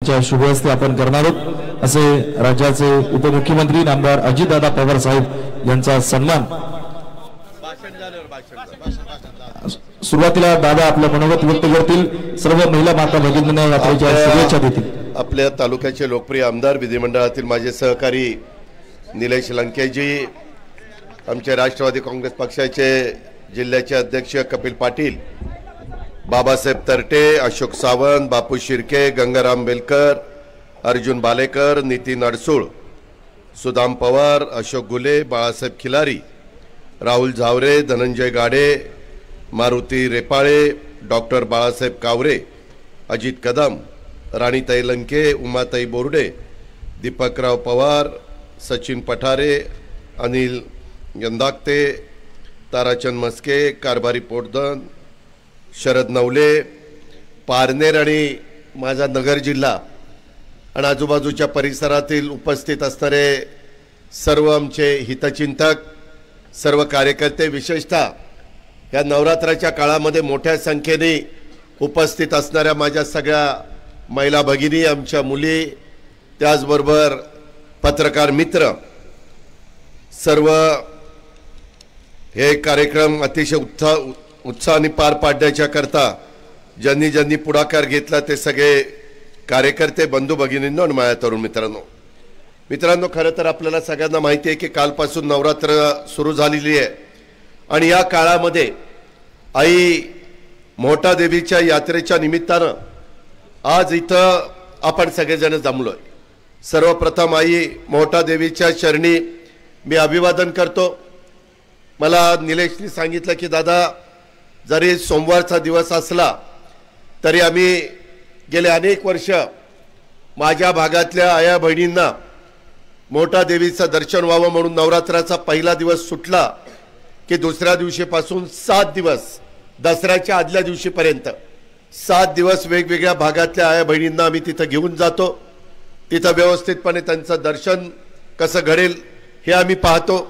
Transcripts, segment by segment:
च्या शुभ हस्ते आपण करणार आहोत असे राज्याचे उपमुख्यमंत्री नामदार अजितदादा पवार साहेब यांचा सन्मान। सुरुवातीला दादा आपलं मनोगत व्यक्त करतील, सर्व महिला माता भगिनींना यात्रेच्या शुभेच्छा देतील। आपल्या तालुक्याचे लोकप्रिय आमदार विधिमंडळातील माझे सहकारी निलेश लंकेजी, आमचे राष्ट्रवादी काँग्रेस पक्षाचे जिल्ह्याचे अध्यक्ष कपिल पाटील, बाबासाहेब तरटे, अशोक सावंत, बापू शिर्के, गंगाराम बेलकर, अर्जुन बालेकर, नितीन अडसूळ, सुदाम पवार, अशोक गुले, बाळासाहेब खिलारी, राहुल झावरे, धनंजय गाडे, मारुती रेपाळे, डॉक्टर बाळासाहेब कावरे, अजित कदम, राणीताई लंके, उमाताई बोर्डे, दीपकराव पवार, सचिन पठारे, अनिल यंदागते, ताराचंद मस्के, कारभारी पोटदन, शरद नवले, पारनेर आणि माझा नगर जिल्हा आणि आजूबाजूच्या परिसरातील उपस्थित असणारे सर्व आमचे हितचिंतक, सर्व कार्यकर्ते, विशेषतः या नवरात्राच्या काळामध्ये मोठ्या संख्येने उपस्थित असणाऱ्या माझ्या सगळ्या महिला भगिनी, आमच्या मुली, त्याचबरोबर पत्रकार मित्र, सर्व हे कार्यक्रम अतिशय उत्साहाने पार पाडण्याच्या करता ज्यांनी ज्यांनी पुढाकार घेतला ते सगळे कार्यकर्ते, बंधू भगिनींनो आणि माझ्या तरुण मित्रांनो, खरं तर आपल्याला सगळ्यांना माहिती आहे की कालपासून नवरात्र सुरू झालेली आहे आणि या काळामध्ये आई मोठा देवीच्या यात्रेच्या निमित्तानं आज इथं आपण सगळेजण जमलोय। सर्वप्रथम आई मोठा देवीच्या चरणी मी अभिवादन करतो। मला निलेशनी सांगितलं की दादा, जरी सोमवारचा दिवस असला तरी आम्ही गेले अनेक वर्ष माझ्या भागातल्या आया बहिणींना मोठा देवीचं दर्शन व्हावं म्हणून नवरात्राचा पहिला दिवस सुटला की दुसऱ्या दिवशीपासून 7 दिवस, दसऱ्याच्या आदल्या दिवशीपर्यंत 7 दिवस वेगवेगळ्या भागातल्या आया बहिणींना आम्ही तिथं घेऊन जातो। तिथं व्यवस्थितपणे त्यांचं दर्शन कसं घडेल हे आम्ही पाहतो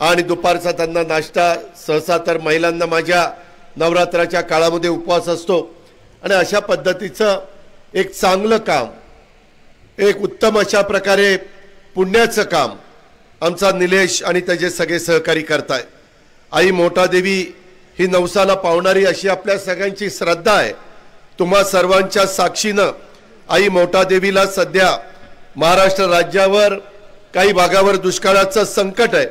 आणि दुपारचा त्यांना नाश्ता, सहसा तर महिलांना माझ्या नवरात्राच्या काळामध्ये उपवास असतो आणि अशा पद्धतीचं एक चांगलं काम, एक उत्तम अशा प्रकारे पुण्याचं काम आमचा निलेश आणि त्याचे सगळे सहकारी करताय। आई मोठा देवी ही नवसाला पावणारी अशी आपल्या सगळ्यांची श्रद्धा आहे। तुम्हा सर्वांच्या साक्षीनं आई मोठा देवीला सध्या महाराष्ट्र राज्यावर काही भागावर दुष्काळाचं संकट आहे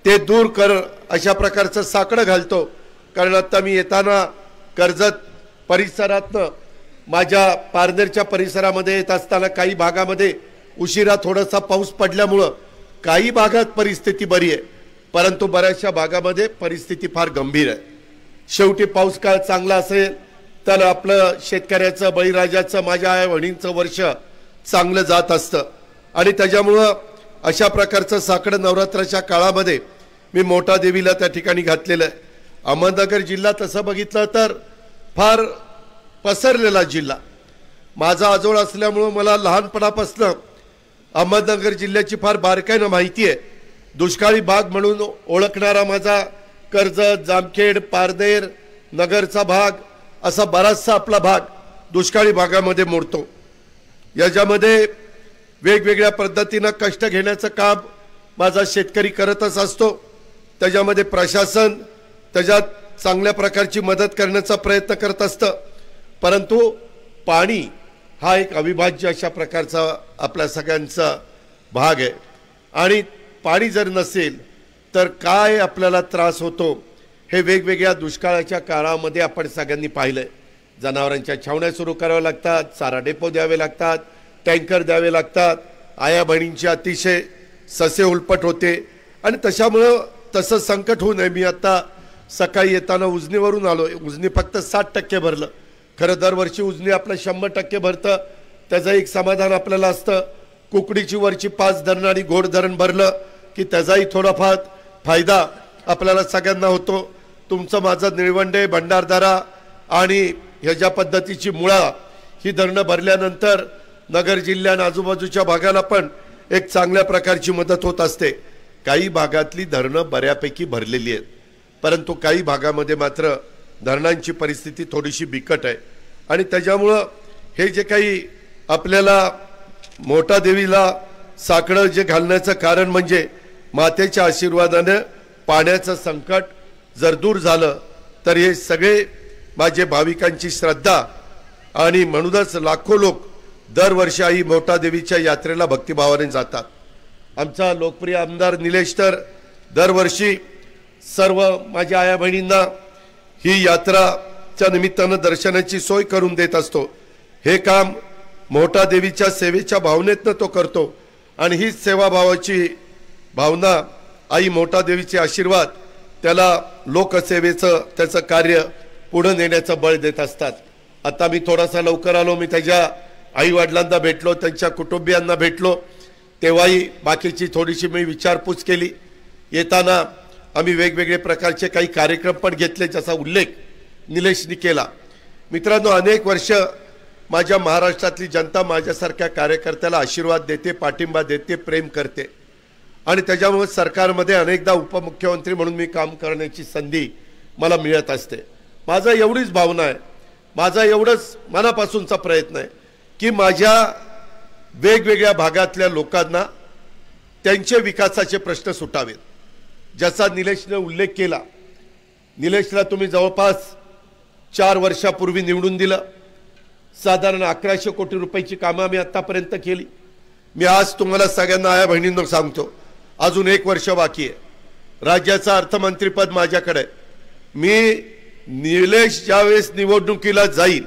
ते दूर कर अशा प्रकारचं साकडं घालतो। कारण आता मी येताना कर्जत परिसरातनं माझ्या पारनेरच्या परिसरामध्ये येत असताना काही भागामध्ये उशिरा थोडासा पाऊस पडल्यामुळं काही भागात परिस्थिती बरी आहे, परंतु बऱ्याचशा भागामध्ये परिस्थिती फार गंभीर आहे। शेवटी पाऊस काळ चांगला असेल तर आपलं शेतकऱ्याचं, बळीराजाचं, माझ्या आई वहिनींचं वर्ष चांगलं जात असतं आणि त्याच्यामुळं अशा प्रकारचं साकडं नवरात्राच्या काळामध्ये मी मोठा देवीला त्या ठिकाणी घातलेलं आहे। अहमदनगर जिल्हा तसं बघितलं तर फार पसरलेला जिल्हा, माझा आजोळ असल्यामुळं मला लहानपणापासून अहमदनगर जिल्ह्याची फार बारकाईनं माहिती आहे। दुष्काळी भाग म्हणून ओळखणारा माझा कर्जत, जामखेड, पारनेर, नगरचा भाग असा बराचसा आपला भाग दुष्काळी भागामध्ये मोडतो। याच्यामध्ये वेगवेगळ्या पद्धतीनं कष्ट घेण्याचं काम माझा शेतकरी करतच असतो। त्याच्यामध्ये प्रशासन त्याच्यात चांगल्या प्रकारची मदत करण्याचा प्रयत्न करत असतं, परंतु पाणी हा एक अविभाज्य अशा प्रकारचा आपल्या सगळ्यांचा भाग आहे आणि पाणी जर नसेल तर काय आपल्याला त्रास होतो हे वेगवेगळ्या दुष्काळाच्या काळामध्ये आपण सगळ्यांनी पाहिलंय। जनावरांच्या छावण्या सुरू कराव्या लागतात, चारा डेपो द्यावे लागतात, टँकर द्यावे लागतात, आया बहिणींची अतिशय ससे उलपट होते आणि त्याच्यामुळं तसं संकट होऊ नये। मी आता सकाळी येताना उजनीवरून आलो, उजनी फक्त 60% भरलं। खरं दरवर्षी उजनी आपलं 100% भरतं, त्याचं एक समाधान आपल्याला असतं। कुकडीची वरची 5 धरण आणि घोड धरण भरलं की त्याचाही थोडाफार फायदा आपल्याला सगळ्यांना होतो। तुमचं माझं निळवंडे, भंडारदारा आणि ह्या पद्धतीची मुळा ही धरणं भरल्यानंतर नगर जिल्ह्या आणि आजूबाजूच्या भागाला पण एक चांगल्या प्रकारची मदत होत असते। काही भागातली धरणं बऱ्यापैकी भरलेली आहेत, परंतु काही भागामध्ये मात्र धरणांची परिस्थिती थोडीशी बिकट आहे आणि त्याच्यामुळं हे जे काही आपल्याला मोठा देवीला साकडं जे घालण्याचं कारण म्हणजे मातेच्या आशीर्वादाने पाण्याचं संकट जर दूर झालं तर हे सगळे माझे भाविकांची श्रद्धा आणि म्हणूनच लाखो लोक दरवर्षी आई मोठा देवीच्या यात्रेला भक्तिभावाने जातात। आमचा लोकप्रिय आमदार निलेश तर दरवर्षी सर्व माझ्या आया बहिणींना ही यात्राच्या निमित्तानं दर्शनाची सोय करून देत असतो। हे काम मोठा देवीच्या सेवेच्या भावनेतनं तो करतो आणि ही सेवाभावाची भावना आई मोठा देवीचे आशीर्वाद त्याला लोकसेवेचं त्याचं कार्य पुढे नेण्याचं बळ देत असतात। आता मी थोडासा लवकर आलो, मी त्याच्या आई वडिलांना भेटलो, त्यांच्या कुटुंबियांना भेटलो, तेव्हाही बाकीची थोडीशी मी विचारपूस केली। येताना आम्ही वेगवेगळे प्रकारचे काही कार्यक्रम पण घेतले ज्याचा उल्लेख निलेशनी केला। मित्रांनो, अनेक वर्ष माझ्या महाराष्ट्रातली जनता माझ्यासारख्या कार्यकर्त्याला आशीर्वाद देते, पाठिंबा देते, प्रेम करते आणि त्याच्यामुळे सरकारमध्ये अनेकदा उपमुख्यमंत्री म्हणून मी काम करण्याची संधी मला मिळत असते। माझा एवढीच भावना आहे, माझा एवढंच मनापासूनचा प्रयत्न आहे की माझ्या वेगवेगळ्या भागातल्या लोकांना त्यांचे विकासाचे प्रश्न सुटावेत। ज्याचा निलेशने उल्लेख केला, निलेशला तुम्ही जवळपास 4 वर्षापूर्वी निवडून दिलं। साधारण 1100 कोटी रुपयाची कामं आम्ही आतापर्यंत केली। मी आज तुम्हाला सगळ्यांना आया बहिणींना सांगतो, अजून 1 वर्ष बाकी आहे। राज्याचा अर्थमंत्रीपद माझ्याकडे। मी निलेश ज्यावेळेस निवडणुकीला जाईल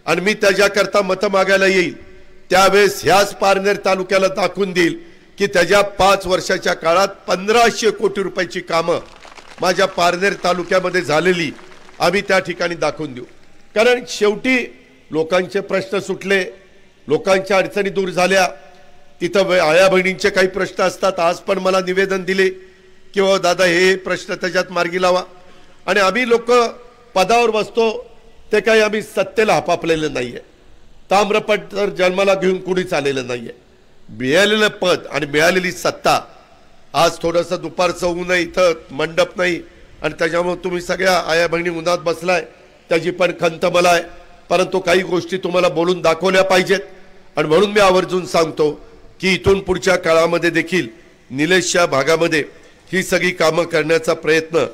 आणि मी त्याच्याकरता मतं मागायला येईल त्यावेळेस ह्याच पारनेर तालुक्याला दाखवून देईल की त्याच्या 5 वर्षाच्या काळात 1500 कोटी रुपयाची कामं माझ्या पारनेर तालुक्यामध्ये झालेली आम्ही त्या ठिकाणी दाखवून देऊ। कारण शेवटी लोकांचे प्रश्न सुटले, लोकांच्या अडचणी दूर झाल्या। तिथं आया बहिणींचे काही प्रश्न असतात, आज पण मला निवेदन दिले की हो दादा हे प्रश्न त्याच्यात मार्गी लावा। आणि आम्ही लोक पदावर बसतो ते काही आम्ही सत्तेला हापापलेलं नाहीये, ताम्रपट तर जन्माला घेऊन कुणीच आलेलं नाहीये। मिळालेलं पद आणि मिळालेली सत्ता, आज थोडंसं दुपारचं ऊन आहे, इथं मंडप नाही आणि त्याच्यामुळे तुम्ही सगळ्या आया बहिणी उन्हात बसलाय, त्याची पण खंत मला आहे। परंतु काही गोष्टी तुम्हाला बोलून दाखवल्या पाहिजेत आणि म्हणून मी आवर्जून सांगतो की इथून पुढच्या काळामध्ये देखील निलेशच्या भागामध्ये ही सगळी कामं करण्याचा प्रयत्न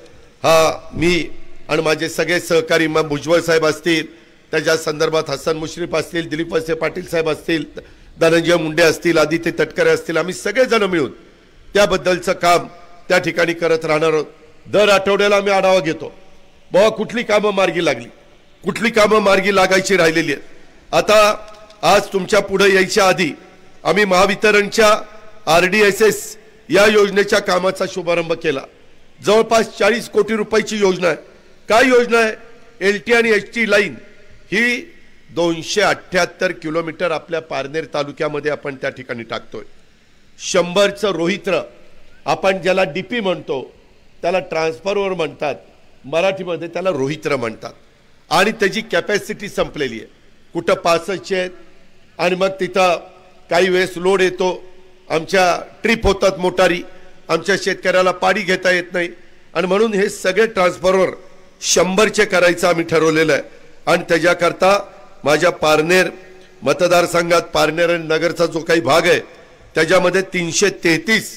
हा मी आणि माझे सगळे सहकारी मग भुजबळ साहेब असतील, त्याच्या संदर्भात हसन मुश्रीफ असतील, दिलीप वळसे पाटील साहेब असतील, धनंजय मुंडे असतील, आदित्य तटकरे असतील, आम्ही सगळेजण मिळून त्याबद्दलचं काम त्या ठिकाणी करत राहणार आहोत। दर आठवड्याला आम्ही आढावा घेतो, बाबा कुठली कामं मार्गी लागली, कुठली कामं मार्गी लागायची राहिलेली आहेत। आता आज तुमच्या पुढे यायच्या आधी आम्ही महावितरणच्या RDSS या योजनेच्या कामाचा शुभारंभ केला। जवळपास 40 कोटी रुपयाची योजना आहे। काय योजना आहे? LT आणि HT लाईन ही 278 किलोमीटर आपल्या पारनेर तालुक्यामध्ये आपण त्या ठिकाणी टाकतोय। 100चं रोहित्र आपण ज्याला DP म्हणतो त्याला ट्रान्सफॉर्मर म्हणतात, मराठीमध्ये त्याला रोहित्र म्हणतात आणि त्याची कॅपॅसिटी संपलेली आहे। कुठं 65 आहेत आणि मग तिथं काही वेळेस लोड येतो, आमच्या ट्रिप होतात मोटारी, आमच्या शेतकऱ्याला पाणी घेता येत नाही आणि म्हणून हे सगळे ट्रान्सफॉर्मर 100चे करायचं आम्ही ठरवलेलं आहे। आणि त्याच्याकरता माझ्या पारनेर मतदारसंघात पारनेर आणि नगरचा जो काही भाग आहे त्याच्यामध्ये 333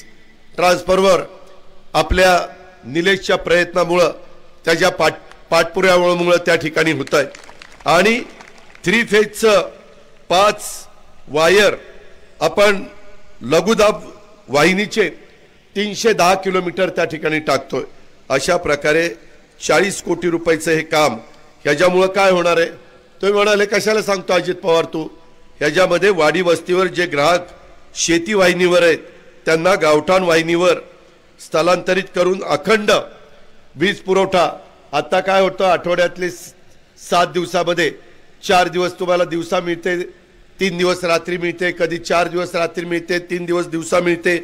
ट्रान्सफॉर्मर आपल्या निलेशच्या प्रयत्नामुळे त्याच्या पाठपुराव्यामुळे त्या ठिकाणी होत आहे। आणि 3 फेजचं 5 वायर आपण लघुदाब वाहिनीचे 310 किलोमीटर त्या ठिकाणी टाकतोय। अशा प्रकारे 40 कोटी रुपयाचं हे काम, ह्याच्यामुळे काय होणार आहे? तुम्ही म्हणाले कशाला सांगतो अजित पवार तू? ह्याच्यामध्ये वाडी वस्तीवर जे ग्राहक शेती वाहिनीवर आहेत त्यांना गावठाण वाहिनीवर स्थलांतरित करून अखंड वीज पुरवठा। आता काय होतं, आठवड्यातले 7 दिवसामध्ये 4 दिवस तुम्हाला दिवसा मिळते, 3 दिवस रात्री मिळते, कधी 4 दिवस रात्री मिळते, 3 दिवस दिवसा मिळते।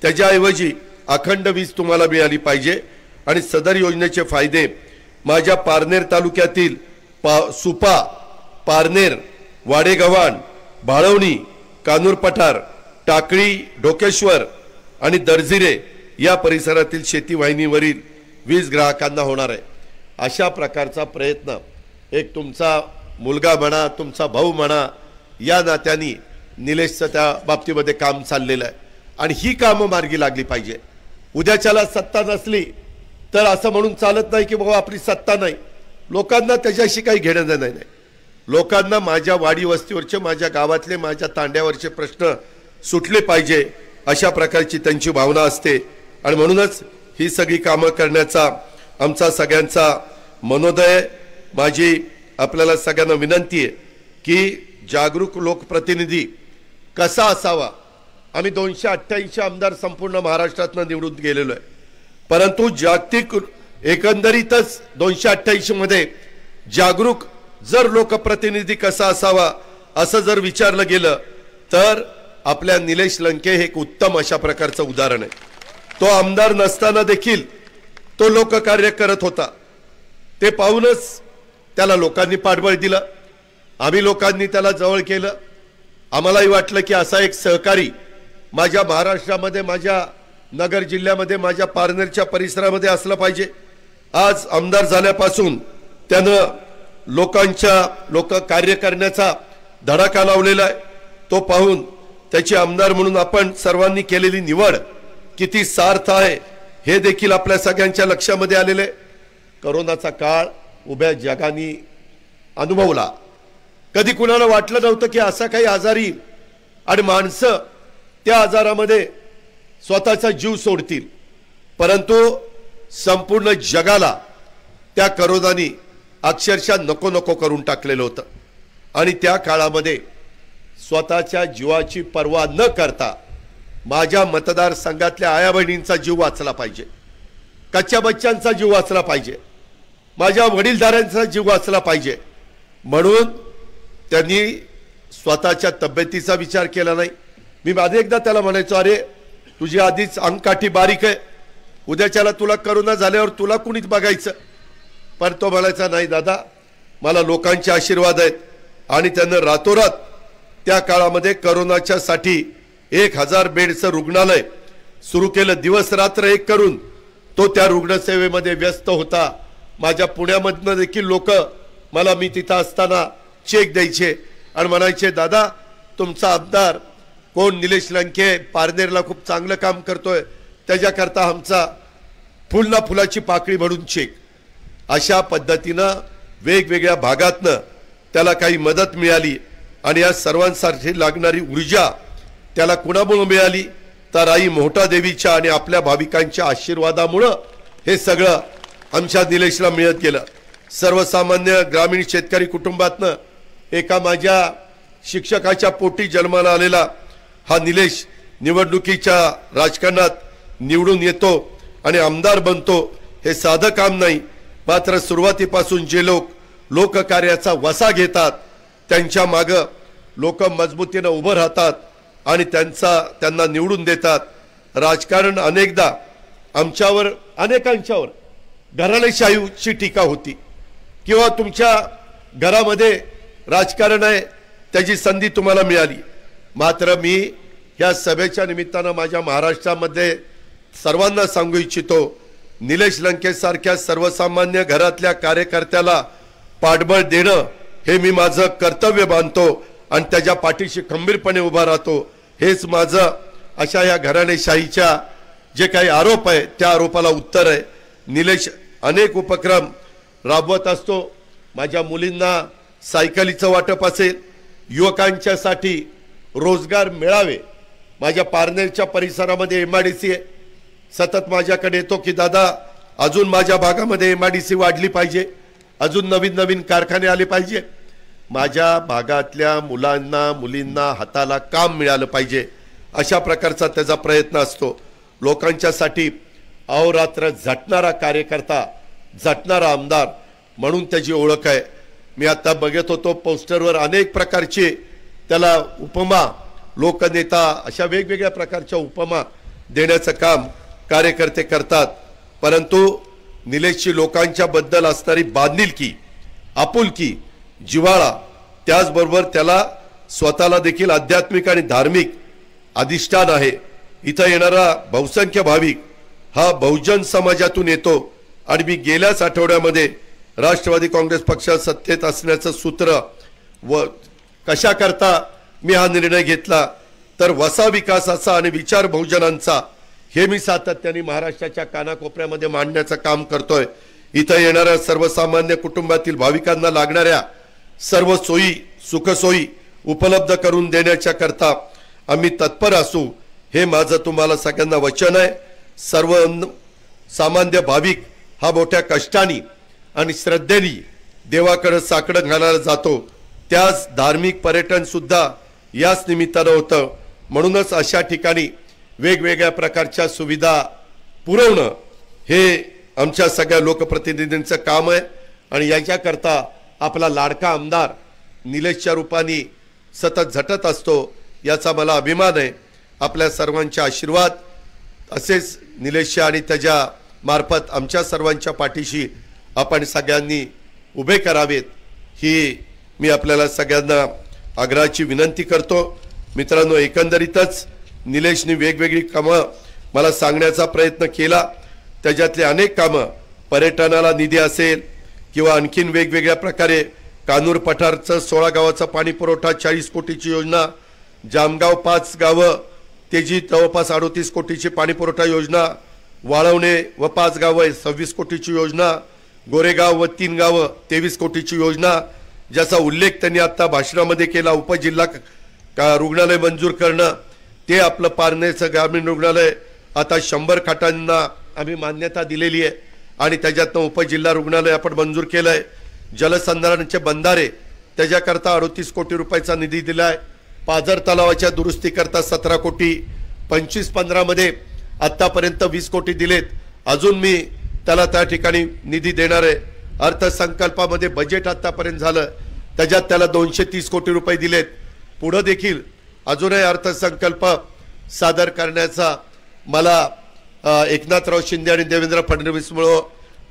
त्याच्याऐवजी अखंड वीज तुम्हाला मिळाली पाहिजे आणि सदर योजनेचे फायदे माझ्या पारनेर तालुक्यातील सुपा, पारनेर, वाडेगव्हाण, भाळवणी, कानूर पठार, टाकळी, ढोकेश्वर आणि दर्जिरे या परिसरातील शेती वाहिनीवरील वीज ग्राहकांना होणार आहे। अशा प्रकारचा प्रयत्न एक तुमचा मुलगा म्हणा, तुमचा भाऊ म्हणा, या नात्याने निलेशचं त्या बाबतीमध्ये काम चाललेलं आहे आणि ही कामं मार्गी लागली पाहिजे. उद्याच्याला सत्ता नसली तर असं म्हणून चालत नाही की बाबा आपली सत्ता नाही. लोकांना त्याच्याशी काही घेणं देणं नाही. लोकांना माझ्या वाडी वस्तीवरचे, माझ्या गावातले, माझ्या तांड्यावरचे प्रश्न सुटले पाहिजे अशा प्रकारची त्यांची भावना असते आणि म्हणूनच ही सगळी कामं करण्याचा आमचा सगळ्यांचा मनोदय. माझी आपल्याला सगळ्यांना विनंती आहे की जागरूक लोकप्रतिनिधी कसा असावा. आम्ही 288 आमदार संपूर्ण महाराष्ट्रातनं निवडून गेलेलो आहे, परंतु जागतिक एकंदरीतच 288 मध्ये जागरूक जर लोकप्रतिनिधी कसा असावा असं जर विचारलं गेलं तर आपल्या निलेश लंके हे एक उत्तम अशा प्रकारचं उदाहरण आहे. तो आमदार नसताना देखील तो लोककार्य करत होता. ते पाहूनच त्याला लोकांनी पाठबळ दिलं. आम्ही लोकांनी त्याला जवळ केलं. आम्हालाही वाटलं की असा एक सहकारी माझ्या महाराष्ट्रामध्ये, माझ्या नगर जिल्ह्यामध्ये, माझ्या पारनेरच्या परिसरामध्ये असलं पाहिजे. आज आमदार झाल्यापासून त्यानं लोक कार्य करण्याचा धडाका लावलेला आहे. तो पाहून त्याचे आमदार म्हणून आपण सर्वांनी केलेली निवड किती सार्थ आहे हे देखील आपल्या सगळ्यांच्या लक्षामध्ये आलेले. करोनाचा काळ उभ्या जगाने अनुभवला. कधी कुणाला वाटलं नव्हतं की असा काही आजार येईल आणि माणसं त्या आजारामध्ये स्वतःचा जीव सोडतील, परंतु संपूर्ण जगाला त्या करोनाने अक्षरशः नको नको करून टाकलेलं होतं. आणि त्या काळामध्ये स्वतःच्या जीवाची पर्वा न करता माझ्या मतदारसंघातल्या आया बहिणींचा जीव वाचला पाहिजे, कच्च्या बच्चांचा जीव वाचला पाहिजे, माझ्या वडीलधाऱ्यांचा जीव वाचला पाहिजे म्हणून त्यांनी स्वतःच्या तब्येतीचा विचार केला नाही. मी एकदा त्याला म्हणायचो, अरे तुझी आधीच अंगकाठी बारीक आहे, उद्याच्याला तुला करोना झाल्यावर तुला कुणीच बघायचं. पण तो म्हणायचा, नाही दादा, मला लोकांचे आशीर्वाद आहेत. आणि त्यानं रातोरात त्या काळामध्ये करोनाच्या साठी 1000 बेडचं रुग्णालय सुरू केलं. दिवस रात्र एक करून तो त्या रुग्णसेवेमध्ये व्यस्त होता. माझ्या पुण्यामधनं देखील लोक मला, मी तिथं असताना चेक द्यायचे आणि म्हणायचे, दादा तुमचा आमदार कोण निलेश लंके पारनेरला खूप चांगलं काम करतोय, त्याच्याकरता आमचा फुलना फुलाची पाकळी म्हणून चेक. अशा पद्धतीनं वेगवेगळ्या भागातनं त्याला काही मदत मिळाली आणि या सर्वांसाठी लागणारी ऊर्जा त्याला कुणामुळे मिळाली तर आई मोठा देवीच्या आणि आपल्या भाविकांच्या आशीर्वादामुळे हे सगळं आमच्या निलेशला मिळत गेलं. सर्वसामान्य ग्रामीण शेतकरी कुटुंबातनं एका माझ्या शिक्षकाच्या पोटी जन्माला आलेला हा निलेश निवडणुकीच्या राजकारणात निवडून येतो आणि आमदार बनतो. हे साधं काम नाही, मात्र सुरुवातीपासून जे लोक लोककार्याचा वसा घेतात त्यांच्या मागं लोक मजबूतीने उभं राहतात आणि त्यांना निवडून देतात. राजकारण अनेकदा आमच्यावर, अनेकांच्यावर घराणेशाहीची टीका होती किंवा तुमच्या घरामध्ये राजकारण आहे त्याची संधी तुम्हाला मिळाली. मात्र मी या सभेच्या निमित्तानं माझ्या महाराष्ट्रामध्ये सर्वांना सांगू इच्छितो, निलेश लंके सारख्या सर्वसामान्य घरातल्या कार्यकर्त्याला पाठबळ देणं हे मी माझं कर्तव्य मानतो आणि त्याच्या पाठीशी खंबीरपणे उभा राहतो. हेच माझं अशा या घराणेशाहीच्या जे काही आरोप आहे त्या आरोपाला उत्तर आहे. निलेश अनेक उपक्रम राबवत असतो. माझ्या मुलींना सायकलीचं वाटप असेल, युवकांच्यासाठी रोजगार मिळावे. माझ्या पारनेरच्या परिसरामध्ये MIDC आहे. सतत माझ्याकडे येतो की दादा अजून माझ्या भागामध्ये MIDC वाढली पाहिजे, अजून नवीन नवीन कारखाने आले पाहिजे. माझ्या भागातल्या मुलांना मुलींना हाताला काम मिळालं पाहिजे अशा प्रकारचा त्याचा प्रयत्न असतो. लोकांच्यासाठी अहोरात्र झटणारा कार्यकर्ता, झटणारा आमदार म्हणून त्याची ओळख आहे. मी आता बघत होतो पोस्टरवर अनेक प्रकारचे त्याला उपमा, लोकनेता अशा वेगवेगळ्या प्रकारच्या उपमा देण्याचं काम कार्यकर्ते करतात. परंतु निलेशची लोकांच्या बद्दल असणारी बांधिलकी, आपुलकी, जिव्हाळा, त्याचबरोबर त्याला स्वतःला देखील आध्यात्मिक आणि धार्मिक अधिष्ठान आहे. इथं येणारा बहुसंख्य भाविक हा बहुजन समाजातून येतो आणि मी गेल्याच आठवड्यामध्ये राष्ट्रवादी काँग्रेस पक्ष सत्तेत असण्याचं सूत्र व कशा करता मी हा निर्णय घेतला तर वसा विकासाचा आणि विचार बहुजनांचा हे मी सातत्याने महाराष्ट्राच्या कानाकोपऱ्यामध्ये मांडण्याचं काम करतोय। इथं येणाऱ्या सर्वसामान्य कुटुंबातील भाविकांना लागणाऱ्या सर्व सोयी सुखसोयी उपलब्ध करून देण्याच्या करता आम्ही तत्पर असू, हे माझं तुम्हाला सगळ्यांना वचन आहे। सर्व सामान्य भाविक हा मोठ्या कष्टाने आणि श्रद्धेने देवाकडे साकडं घालायला जातो, त्याच धार्मिक पर्यटन सुद्धा याच निमित्तानं होतं। म्हणूनच अशा ठिकाणी वेगवेगळ्या प्रकारच्या सुविधा पुरवणं हे आमच्या सगळ्या लोकप्रतिनिधींचं काम आहे आणि याच्याकरता आपला लाडका आमदार निलेशच्या रूपाने सतत झटत असतो, याचा मला अभिमान आहे। आपल्या सर्वांचे आशीर्वाद असेच निलेश आणि त्याच्या मार्फत आमच्या सर्वांच्या पाठीशी आपण सगळ्यांनी उभे करावेत, ही मी आपल्याला सगळ्यांना आग्रहाची विनंती करतो। मित्रांनो, एकंदरीतच निलेशने वेगवेगळी कामं मला सांगण्याचा प्रयत्न केला, त्याच्यातले अनेक कामं पर्यटनाला निधी असेल किंवा आणखीन वेगवेगळ्या प्रकारे कानूर पठारचं 16 गावाचा पाणी पुरवठा 40 कोटीची योजना, जामगाव 5 गावं त्याची जवळपास 38 कोटीची पाणी पुरवठा योजना, वाळवणे व 5 गावं 26 कोटीची योजना, गोरेगाव व 3 गावं 23 कोटीची योजना, ज्याचा उल्लेख त्यांनी आता भाषणामध्ये केला। उपजिल्हा रुग्णालय मंजूर करणं, ते आपलं पारनेरचं ग्रामीण रुग्णालय आता 100 खाटांना आम्ही मान्यता दिलेली आहे आणि त्याच्यातनं उपजिल्हा रुग्णालय आपण मंजूर केलं आहे। जलसंधारणाचे बंधारे त्याच्याकरता 38 कोटी रुपयाचा निधी दिला आहे। पाझर तलावाच्या दुरुस्तीकरता 17 कोटी, 25-15 मध्ये आत्तापर्यंत 20 कोटी दिलेत, अजून मी त्याला त्या ठिकाणी निधी देणार आहे। अर्थसंकल्पामध्ये बजेट आत्तापर्यंत झालं, त्याच्यात त्याला 230 कोटी रुपये दिलेत। पुढे देखील अजूनही अर्थसंकल्प सादर करण्याचा मला एकनाथराव शिंदे आणि देवेंद्र फडणवीसमुळे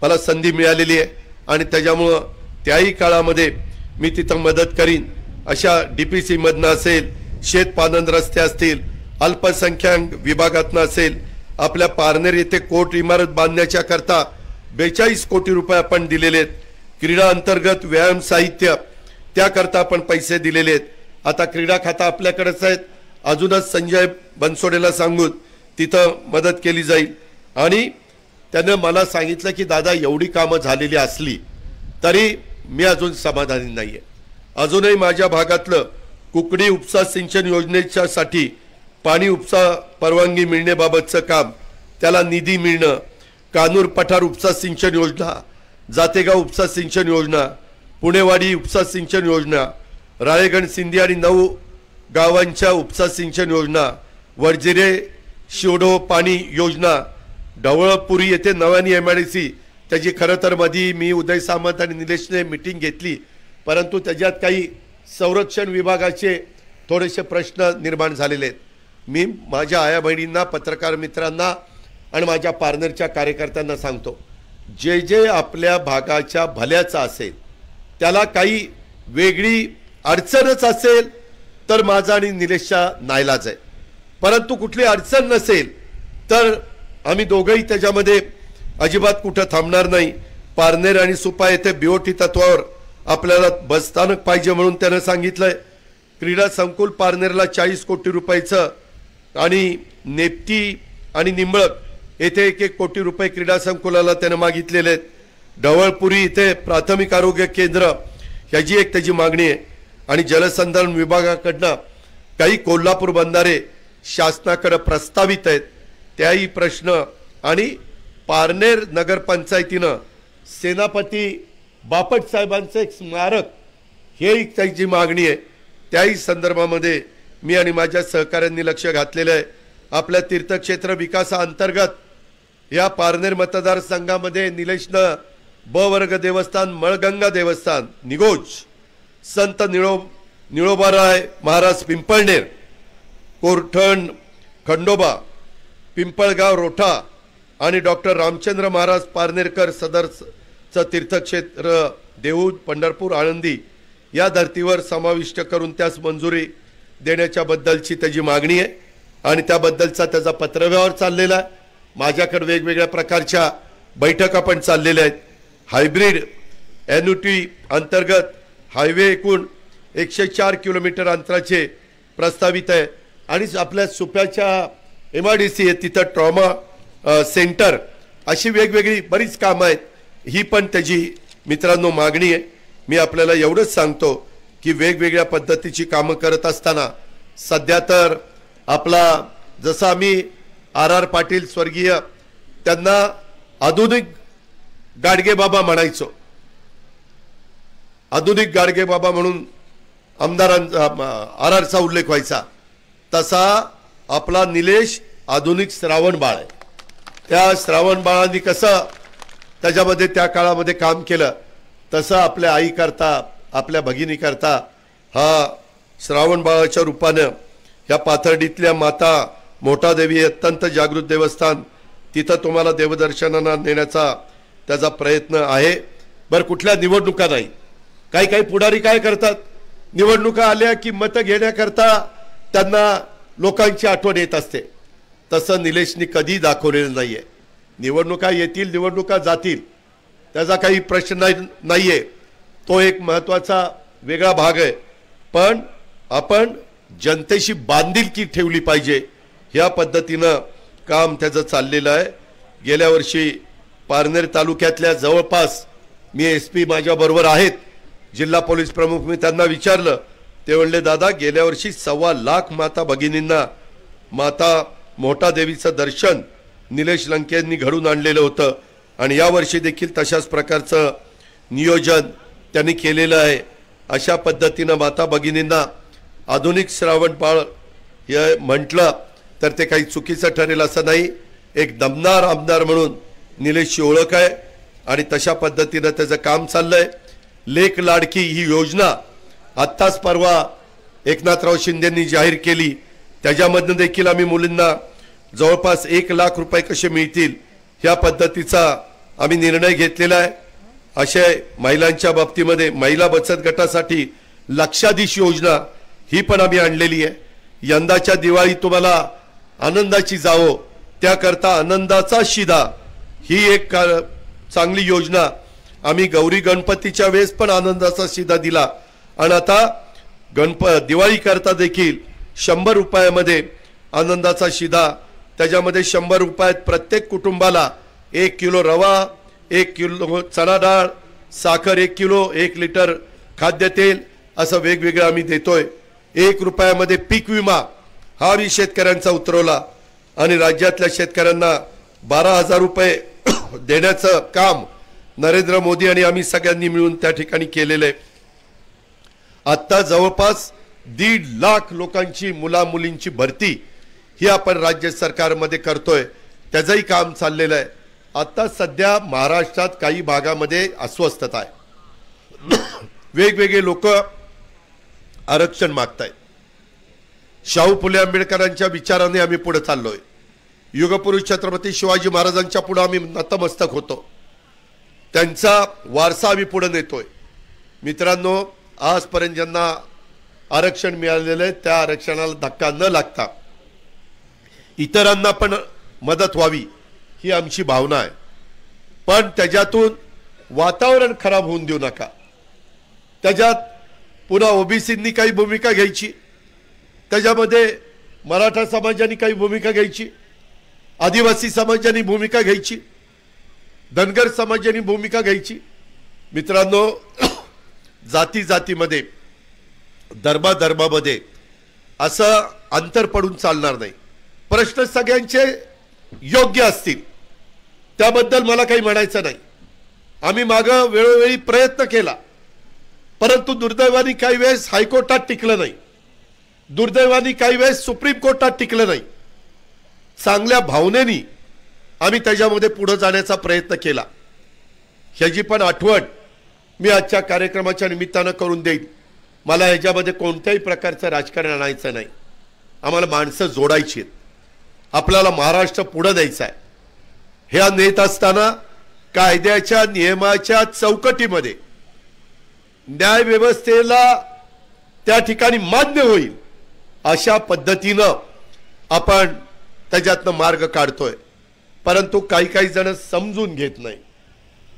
मला संधी मिळालेली आहे आणि त्याच्यामुळं त्याही काळामध्ये मी तिथं मदत करीन। अशा DPC मधनं असेल, शेतपालन रस्ते असतील, अल्पसंख्याक विभागातनं असेल, आपल्या पारनेर येथे कोर्ट इमारत बांधण्याच्या करता 42 कोटी रुपये आपण दिलेले आहेत। क्रीडा अंतर्गत व्यायाम साहित्य त्याकरता आपण पैसे दिलेले आहेत। आता क्रीडा खाता आपल्याकडेच आहेत, अजूनच संजय बनसोडेला सांगून तिथं मदत केली जाईल। आणि त्याने मला सांगितलं की दादा एवढी कामं झालेली असली तरी मी अजून समाधानी नाहीये, अजूनही माझ्या भागातलं कुकडी उपसा सिंचन योजनेच्यासाठी पाणी उपसा परवानगी मिळण्याबाबतचं काम, त्याला निधी मिळणं, कानूर पठार उपसा सिंचन योजना, जातेगाव उपसा सिंचन योजना, पुणेवाडी उपसा सिंचन योजना, राळेगण सिंधी आणि 9 गावांच्या उपसा सिंचन योजना, वडजिरे शिवडो पाणी योजना, ढवळपुरी येथे नव्याने MIDC, त्याची खरं तर मध्ये मी उदय सामंत आणि निलेशने मीटिंग घेतली, परंतु त्याच्यात काही संरक्षण विभागाचे थोडेसे प्रश्न निर्माण झालेले आहेत। मी माझ्या आया बहिणींना, पत्रकार मित्रांना आणि माझ्या पार्टनरच्या कार्यकर्त्यांना सांगतो, जे जे आपल्या भागाच्या भल्याचं असेल, त्याला काही वेगळी अडचणच असेल तर माझा आणि निलेशचा नाईलाज आहे, परंतु कुठली अडचण नसेल तर आम्ही दोघंही त्याच्यामध्ये अजिबात कुठं थांबणार नाही। पारनेर आणि सुपा येथे BOT तत्वावर आपल्याला बसस्थानक पाहिजे म्हणून त्यानं सांगितलंय। क्रीडा संकुल पारनेरला 40 कोटी रुपयाचं आणि नेप्ती आणि निंबळक येथे 1-1 कोटी रुपये क्रीडा संकुलाला त्यानं मागितलेले आहेत। ढवळपुरी इथे प्राथमिक आरोग्य केंद्र ह्याची एक त्याची मागणी आहे आणि जलसंधारण विभागाकडनं काही कोल्हापूर बंधारे शासनाकडे प्रस्तावित आहेत, त्याही प्रश्न आणि पारनेर नगरपंचायतीनं सेनापती बापट साहेबांचं एक स्मारक हे एक त्याची मागणी आहे, त्याही संदर्भामध्ये मी आणि माझ्या सहकाऱ्यांनी लक्ष घातलेलं आहे। आपल्या तीर्थक्षेत्र विकासाअंतर्गत या पारनेर मतदारसंघामध्ये निलेशनं ब वर्ग देवस्थान, मळगंगा देवस्थान, निगोज, संत निळोबाराय महाराज पिंपळनेर, कोरठण खंडोबा, पिंपळगाव रोठा आणि डॉक्टर रामचंद्र महाराज पारनेरकर सदरचं तीर्थक्षेत्र देऊळ, पंढरपूर, आळंदी या धर्तीवर समाविष्ट करून त्यास मंजुरी देण्याच्या बद्दलची त्याची मागणी आहे आणि त्याबद्दलचा त्याचा पत्रव्यवहार चाललेला आहे। माझ्याकडे वेगवेगळ्या प्रकारच्या बैठका पण चाललेल्या आहेत। हायब्रिड एन्युटी अंतर्गत हायवे एकूण 104 किलोमीटर अंतराचे प्रस्तावित आहे आणि आपल्या सुप्याच्या MIDC आहे तिथं ट्रॉमा सेंटर अशी वेगवेगळी बरीच कामं आहेत. ही पण त्याची मित्रांनो मागणी आहे. मी आपल्याला एवढंच सांगतो की वेगवेगळ्या पद्धतीची कामं करत असताना सध्या तर आपला जसं आम्ही RR पाटील स्वर्गीय त्यांना आधुनिक गाडगे बाबा म्हणायचो, आधुनिक गाडगे बाबा म्हणून आमदारांचा RRचा उल्लेख व्हायचा, तसा आपला निलेश आधुनिक श्रावण बाळ आहे. त्या श्रावण बाळांनी कसं त्याच्यामध्ये त्या काळामध्ये काम केलं तसं आपल्या आई करता आपल्या भगिनी करता हा श्रावण बाळाच्या रूपानं या पाथर्डीतल्या माता मोठादेवी अत्यंत जागृत देवस्थान तिथं तुम्हाला देवदर्शनाला नेण्याचा त्याचा प्रयत्न आहे. बरं कुठल्या निवडणुका नाही. काही काही पुढारी काय करतात, निवडणुका आल्या की मतं घेण्याकरता त्यांना लोकांची आठवण येत असते. तसं निलेशनी कधी दाखवलेलं नाहीये. निवडणुका येतील, निवडणुका जातील, त्याचा काही प्रश्न नाहीये. तो एक महत्त्वाचा वेगळा भाग आहे. पण आपण जनतेशी बांधिलकी ठेवली पाहिजे ह्या पद्धतीनं काम त्याचं चाललेलं आहे. गेल्या वर्षी पारनेर तालुक्यातल्या जवळपास मी SP माझ्याबरोबर आहेत, जिल्हा पोलीस प्रमुख, मी त्यांना विचारलं, ते म्हणले दादा गेल्या वर्षी 1.25 लाख माता भगिनींना माता मोठा देवीचं दर्शन निलेश लंकेंनी घडून आणलेलं होतं आणि यावर्षी देखील तशाच प्रकारचं नियोजन त्यांनी केलेलं आहे. अशा पद्धतीनं माता भगिनींना आधुनिक श्रावण बाळ हे म्हटलं तर ते काही चुकीचं ठरेल असं नाही. एक दमदार आमदार म्हणून निलेशची ओळख आहे आणि तशा पद्धतीनं त्याचं काम चाललंय. लेक लाडकी ही योजना आत्ताच परवा एकनाथराव शिंदेंनी जाहीर केली. त्याच्यामधनं देखील आम्ही मुलींना जवळपास 1 लाख रुपये कसे मिळतील ह्या पद्धतीचा आम्ही निर्णय घेतलेला आहे. अशा महिलांच्या बाबतीमध्ये महिला बचत गटासाठी लक्षाधीश योजना ही पण आम्ही आणलेली आहे. यंदाच्या दिवाळी तुम्हाला आनंदाची जावो त्याकरता आनंदाचा शिधा ही एक चांगली योजना आम्ही गौरी गणपतीच्या वेळेस पण आनंदाचा शिधा दिला आणि आता दिवाळी करता देखील 100 रुपयामध्ये आनंदाचा शिधा. त्याच्यामध्ये 100 रुपयात प्रत्येक कुटुंबाला 1 किलो रवा, 1 किलो चणा डाळ, साखर 1 किलो, 1 लिटर खाद्यतेल असं वेगवेगळं आम्ही देतोय. 1 रुपयामध्ये पीक विमा हा मी शेतकऱ्यांचा उतरवला आणि राज्यातल्या शेतकऱ्यांना 12,000 रुपये देण्याचं काम नरेंद्र मोदी आणि आम्ही सगळ्यांनी मिळून त्या ठिकाणी केलेलं आहे. आता जवळपास 1.5 लाख लोकांची मुला-मुलींची भरती ही आपण राज्य सरकारमध्ये करतोय. त्याचंही काम चाललेलं आहे. आता सध्या महाराष्ट्रात काही भागामध्ये अस्वस्थता आहे. वेगवेगळे लोक आरक्षण मागतायत. शाहू फुले आंबेडकरांच्या विचाराने आम्ही पुढे चाललोय. युगपुरुष छत्रपती शिवाजी महाराजांच्या पुढे आम्ही नतमस्तक होतो. त्यांचा वारसा आम्ही पुढे नेतोय. मित्रांनो, आजपर्यंत ज्यांना आरक्षण मिळालेलं आहे त्या आरक्षणाला धक्का न लागता इतरांना पण मदत व्हावी ही आमची भावना आहे. पण त्याच्यातून वातावरण खराब होऊन देऊ नका. त्याच्यात पुन्हा ओबीसींनी काही भूमिका घ्यायची, त्याच्यामध्ये मराठा समाजाने काही भूमिका घ्यायची, आदिवासी समाजाने भूमिका घ्यायची, धनगर समाजाने भूमिका घ्यायची. मित्रांनो, जाती जातीमध्ये धर्माधर्मामध्ये असं अंतर पडून चालणार नाही. प्रश्न सगळ्यांचे योग्य असतील त्याबद्दल मला काही म्हणायचं नाही. आम्ही मागं वेळोवेळी प्रयत्न केला, परंतु दुर्दैवाने काही वेळेस हायकोर्टात टिकलं नाही, दुर्दैवाने काही वेळेस सुप्रीम कोर्टात टिकलं नाही. चांगल्या भावनेनी आम्ही त्याच्यामध्ये पुढे जाण्याचा प्रयत्न केला. ह्याची पण आठवण मी आजच्या कार्यक्रमाच्या निमित्तानं करून देईन. मला ह्याच्यामध्ये कोणत्याही प्रकारचं राजकारण आणायचं नाही. आम्हाला माणसं जोडायची आहेत. आपल्याला महाराष्ट्र पुढे द्यायचा आहे. ह्या नेत असताना कायद्याच्या नियमाच्या चौकटीमध्ये न्याय व्यवस्थेला त्या ठिकाणी मान्य होईल अशा पद्धतीनं आपण त्याच्यातनं मार्ग काढतोय. परंतु काही काही जण समजून घेत नाही,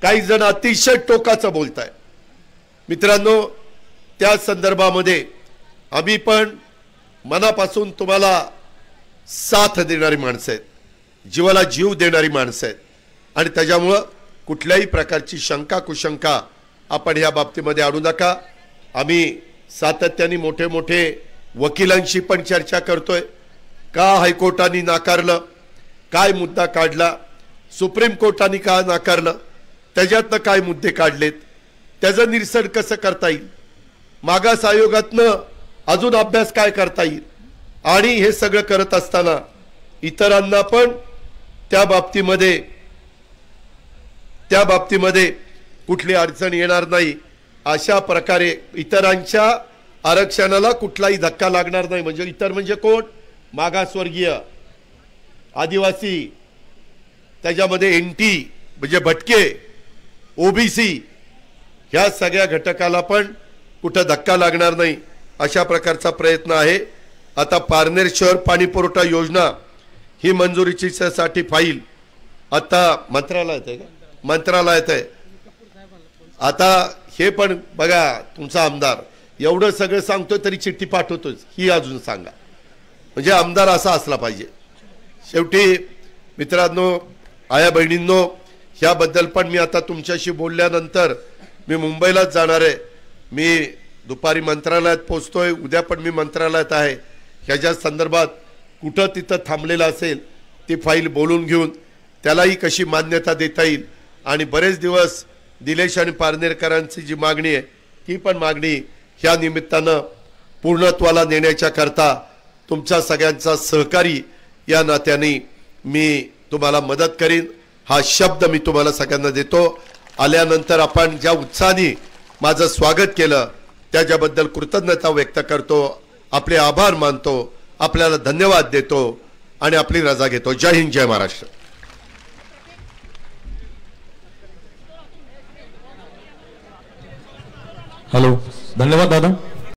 काही जण अतिशय टोकाचं बोलताय. मित्रांनो, त्या संदर्भामध्ये आम्ही पण मनापासून तुम्हाला साथ देणारी माणसं आहेत, जीवाला जीव देणारी माणसं आहेत आणि त्याच्यामुळं कुठल्याही प्रकारची शंका कुशंका आपण या बाबतीमध्ये आणू नका। आम्ही सातत्याने मोठे मोठे वकिलांशी पण चर्चा करतोय, का हायकोर्टाने नाकारलं, काय मुद्दा काढला, सुप्रीम कोर्टाने का नाकारलं, त्याच्यातनं काय मुद्दे काढलेत, त्याचं निरसन कसं करता येईल, मागास आयोगातनं अजून अभ्यास काय करता येईल आणि हे सगळं करत असताना इतरांना पण त्या बाबतीमध्ये कुठली अडचण येणार नाही अशा प्रकारे इतरांच्या आरक्षणाला कुठलाही धक्का लागणार नाही। म्हणजे इतर म्हणजे कोण, मागासवर्गीय, आदिवासी, त्याच्यामध्ये एनटी म्हणजे भटके, ओबीसी, ह्या सगळ्या घटकाला पण कुठं धक्का लागणार नाही अशा प्रकारचा प्रयत्न आहे। आता पारनेर शहर पाणी पुरवठा योजना ही मंजुरीची साठी फाईल आता मंत्रालयात आहे का, मंत्रालयात आहे। आता हे पण बघा, तुमचा आमदार एवढं सगळं सांगतोय तरी चिठ्ठी पाठवतोय, ही अजून सांगा, म्हणजे आमदार असा असला पाहिजे। शेवटी मित्रांनो, आया बहिणींनो, ह्याबद्दल पण मी आता तुमच्याशी बोलल्यानंतर मी मुंबईलाच जाणार आहे। मी दुपारी मंत्रालयात पोहोचतोय, उद्या पण मी मंत्रालयात आहे। ह्याच्या संदर्भात कुठं तिथं थांबलेलं असेल ती फाईल बोलून घेऊन त्यालाही कशी मान्यता देता येईल आणि बरेच दिवस दिलेश आणि पारनेरकरांची जी मागणी आहे ती पण मागणी ह्या निमित्तानं पूर्णत्वाला नेण्याच्या करता तुमच्या सगळ्यांचा सहकारी या नात्याने मी तुम्हाला मदत करीन हा शब्द मी तुम्हाला सगळ्यांना देतो। आल्यानंतर आपण ज्या उत्साहाने माझं स्वागत केलं त्याच्याबद्दल कृतज्ञता व्यक्त करतो, आपले आभार मानतो, आपल्याला धन्यवाद देतो आणि आपली रजा घेतो। जय हिंद, जय महाराष्ट्र। हॅलो, धन्यवाद दादा।